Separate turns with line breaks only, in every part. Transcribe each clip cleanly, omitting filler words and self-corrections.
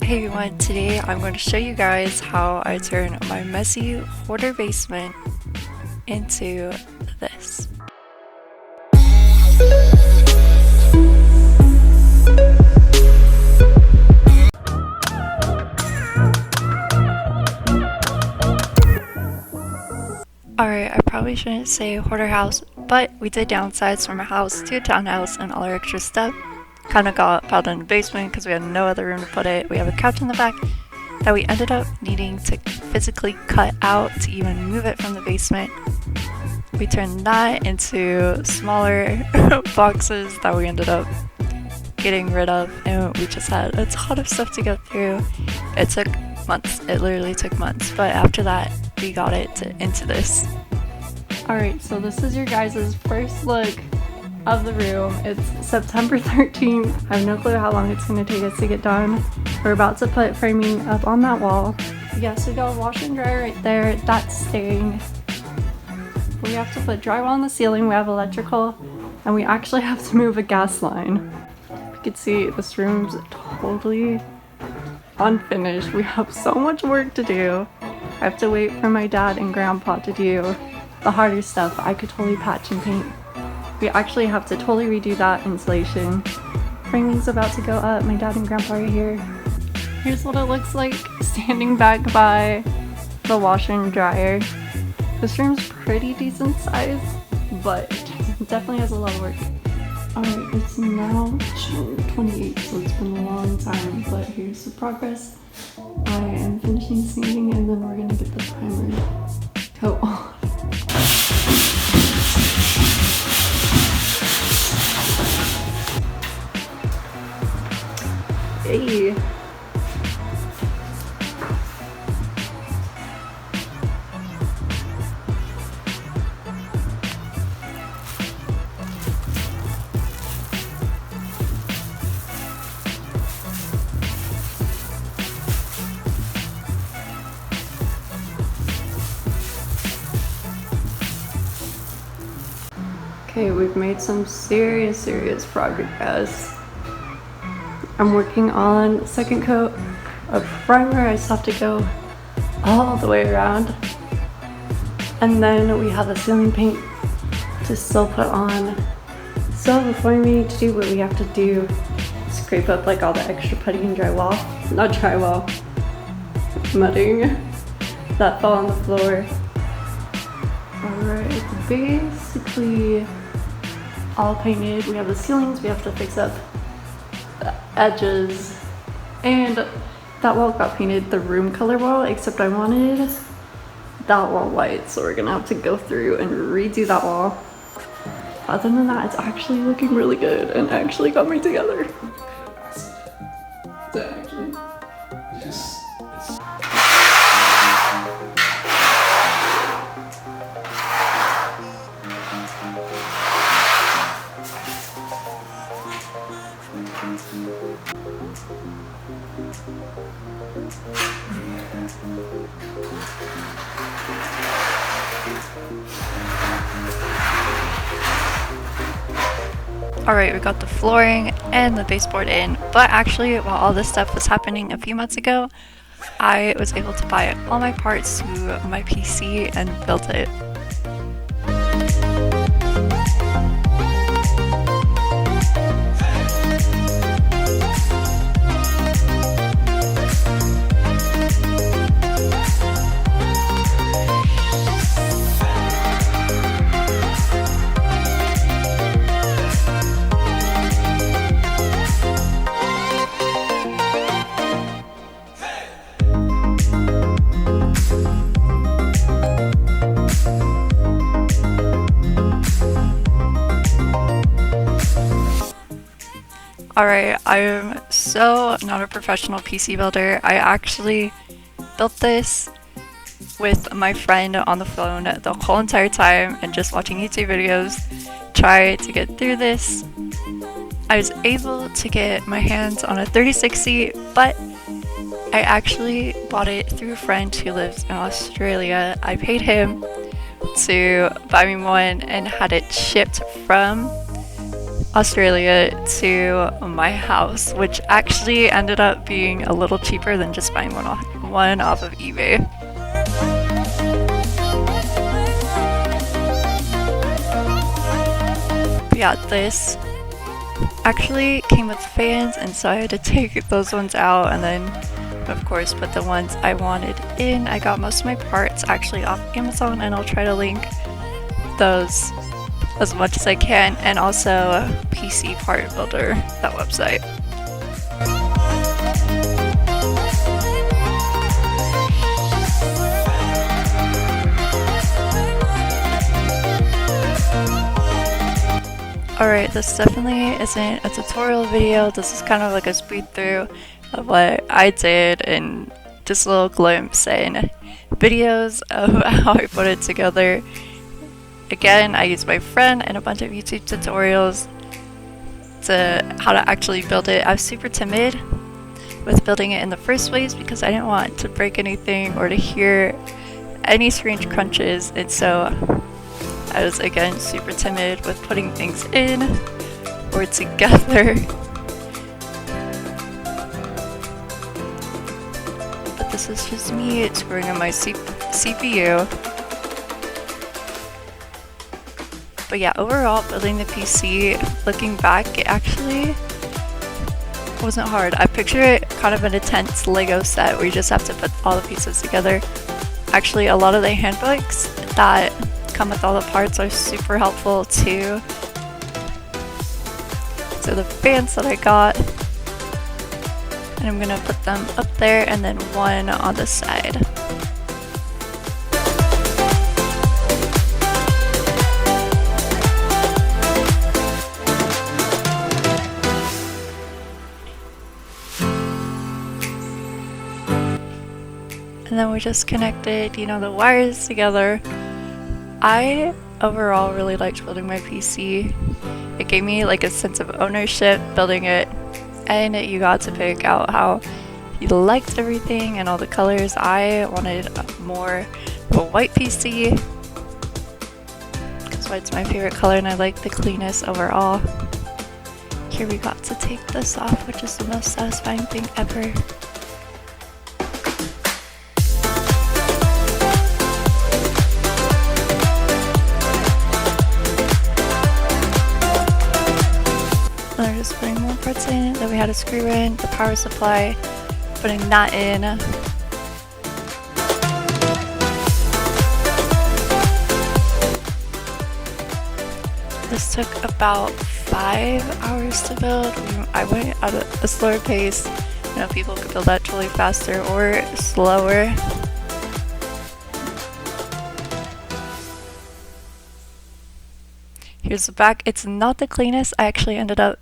Hey everyone, today I'm going to show you guys how I turn my messy hoarder basement into this. Alright, I probably shouldn't say hoarder house, but we did downsize from a house to a townhouse and all our extra stuff kind of got piled in the basement because we had no other room to put it. We have a couch in the back that we ended up needing to physically cut out to even move it from the basement. We turned that into smaller boxes that we ended up getting rid of, and we just had a ton of stuff to go through. It took months. It literally took months, but after that we got it into this. Alright, so this is your guys' first look of the room. It's September 13th. I have no clue how long it's going to take us to get done. We're about to put framing up on that wall. Yes, we got a washer and dryer right there. That's staying. We have to put drywall on the ceiling. We have electrical, and we actually have to move a gas line. You can see this room's totally unfinished. We have so much work to do. I have to wait for my dad and grandpa to do the harder stuff. I could totally patch and paint. We actually have to totally redo that insulation. Framing's about to go up. My dad and grandpa are here. Here's what it looks like standing back by the washer and dryer. This room's pretty decent size, but it definitely has a lot of work. Alright, it's now June 28th, so it's been a long time, but here's the progress. I am finishing sanding and then we're gonna get the primer coat on. Hey. Okay, we've made some serious progress. I'm working on second coat of primer. I just have to go all the way around. And then we have a ceiling paint to still put on. So before we need to do what we have to do, scrape up like all the extra putty and drywall. Not drywall, mudding that fell on the floor. Alright, it's basically all painted. We have the ceilings, we have to fix up the edges, and that wall got painted the room color wall, except I wanted that wall white, so we're gonna have to go through and redo that wall. Other than that, it's actually looking really good and actually got me together. Alright, we got the flooring and the baseboard in, but actually while all this stuff was happening a few months ago, I was able to buy all my parts to my PC and build it. Alright, I'm so not a professional PC builder. I actually built this with my friend on the phone the whole entire time and just watching YouTube videos, try to get through this. I was able to get my hands on a 3060, but I actually bought it through a friend who lives in Australia. I paid him to buy me one and had it shipped from Australia to my house, which actually ended up being a little cheaper than just buying one off of eBay. But yeah, this actually came with fans, and so I had to take those ones out and then of course put the ones I wanted in. I got most of my parts actually off Amazon, and I'll try to link those as much as I can, and also PC Part Builder, that website. Alright, this definitely isn't a tutorial video. This is kind of like a speed through of what I did and just a little glimpse and videos of how I put it together. Again, I used my friend and a bunch of YouTube tutorials to how to actually build it. I was super timid with building it in the first place because I didn't want to break anything or to hear any strange crunches, and so I was again super timid with putting things in or together. But this is just me screwing on my CPU. But yeah, overall, building the PC, looking back, it actually wasn't hard. I picture it kind of an intense Lego set where you just have to put all the pieces together. Actually, a lot of the handbooks that come with all the parts are super helpful too. So the fans that I got, and I'm gonna put them up there and then one on the side. And then we just connected, you know, the wires together. I overall really liked building my PC. It gave me like a sense of ownership building it, and you got to pick out how you liked everything and all the colors. I wanted more of a white PC because white's my favorite color and I like the cleanness overall. Here we got to take this off, which is the most satisfying thing ever. Then we're just putting more parts in. Then we had a screw in, the power supply, putting that in. This took about 5 hours to build. I went at a slower pace. You know, people could build that totally faster or slower. Here's the back. It's not the cleanest. I actually ended up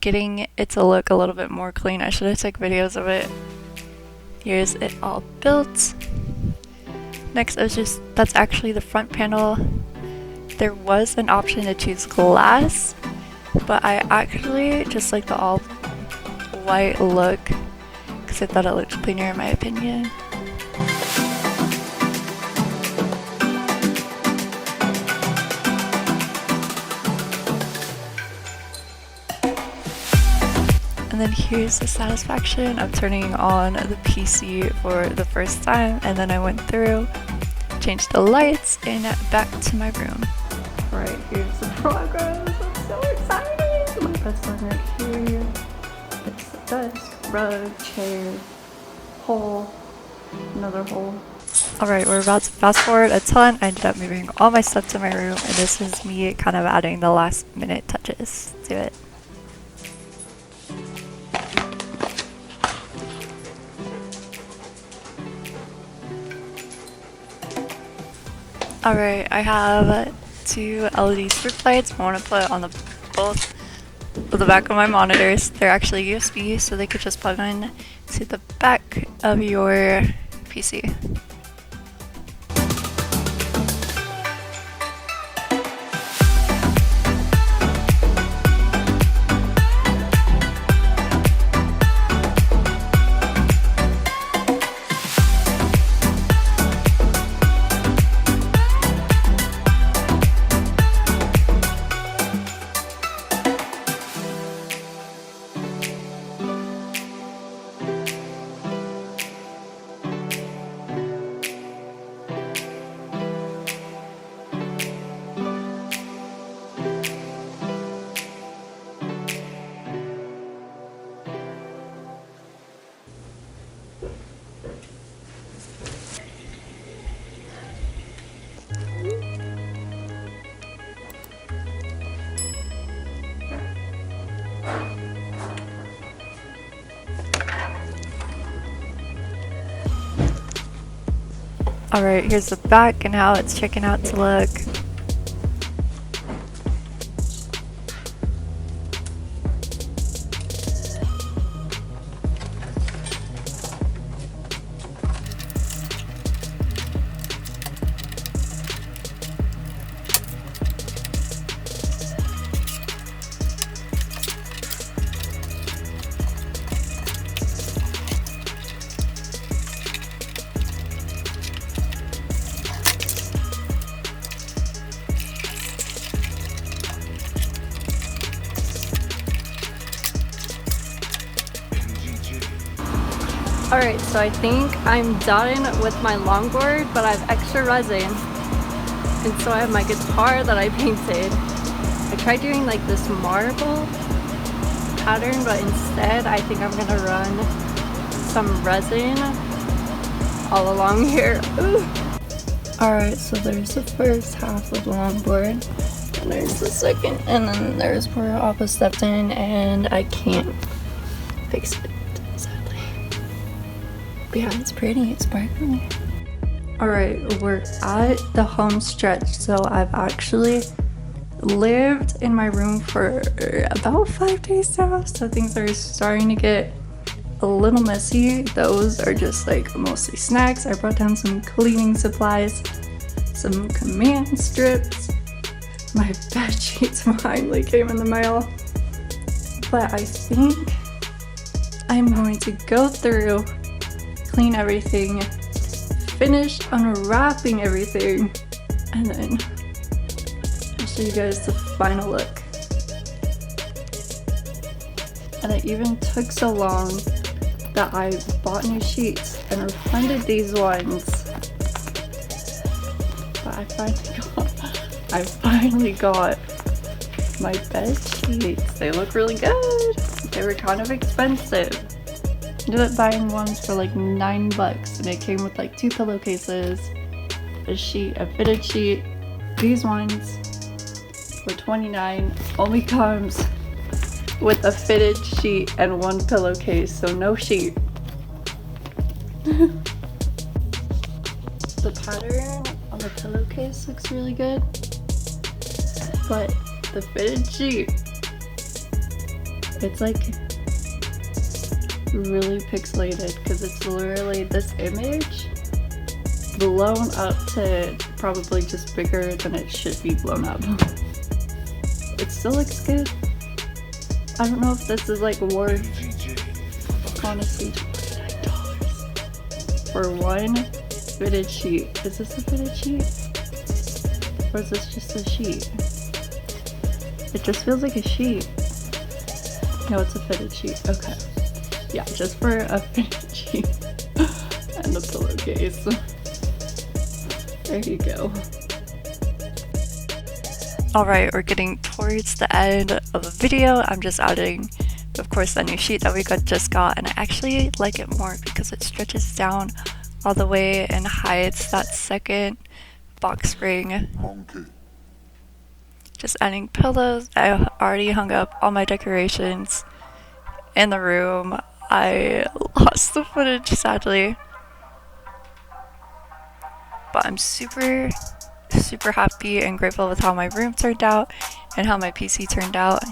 getting it to look a little bit more clean. I should have taken videos of it. Here's it all built. Next, that's actually the front panel. There was an option to choose glass, but I actually just like the all white look because I thought it looked cleaner in my opinion. And then here's the satisfaction of turning on the PC for the first time, and then I went through, changed the lights, and back to my room. Alright, here's the progress. I'm so excited! My bed's one right here. It's the desk, rug, chair, hole, another hole. Alright, we're about to fast forward a ton. I ended up moving all my stuff to my room, and this is me kind of adding the last minute touches to it. Alright, I have 2 LED strip lights I want to put on both of the back of my monitors. They're actually USB, so they could just plug in to the back of your PC. Alright, here's the back and how it's checking out to look. Alright, so I think I'm done with my longboard, but I have extra resin. And so I have my guitar that I painted. I tried doing like this marble pattern, but instead I think I'm gonna run some resin all along here. Alright, so there's the first half of the longboard, and there's the second, and then there's where Appa stepped in, and I can't fix it. But yeah, it's pretty, it's sparkly. Alright, we're at the home stretch, so I've actually lived in my room for about 5 days now, so things are starting to get a little messy. Those are just like mostly snacks. I brought down some cleaning supplies, some command strips. My bed sheets finally came in the mail. But I think I'm going to go through, clean everything, finish unwrapping everything, and then I'll show you guys the final look. And it even took so long that I bought new sheets and refunded these ones. But I finally got my bed sheets. They look really good. They were kind of expensive. Ended up buying ones for like $9, and it came with like 2 pillowcases, a sheet, a fitted sheet. These ones were $29. Only comes with a fitted sheet and 1 pillowcase, so no sheet. The pattern on the pillowcase looks really good, but the fitted sheet, it's like really pixelated because it's literally this image blown up to probably just bigger than it should be blown up. It still looks good. I don't know if this is like worth, honestly, $29 for 1 fitted sheet. Is this a fitted sheet? Or is this just a sheet? It just feels like a sheet. No, it's a fitted sheet. Okay. Yeah, just for a fitted sheet and a pillowcase. There you go. Alright, we're getting towards the end of the video. I'm just adding, of course, that new sheet that we just got, and I actually like it more because it stretches down all the way and hides that second box spring. Just adding pillows. I already hung up all my decorations in the room. I lost the footage, sadly, but I'm super happy and grateful with how my room turned out and how my PC turned out.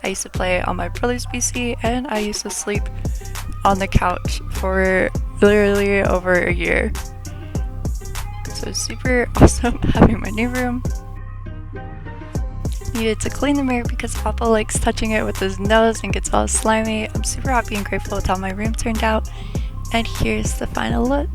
I used to play on my brother's PC, and I used to sleep on the couch for literally over a year. So super awesome having my new room. Needed to clean the mirror because Papa likes touching it with his nose and gets all slimy. I'm super happy and grateful with how my room turned out, and here's the final look.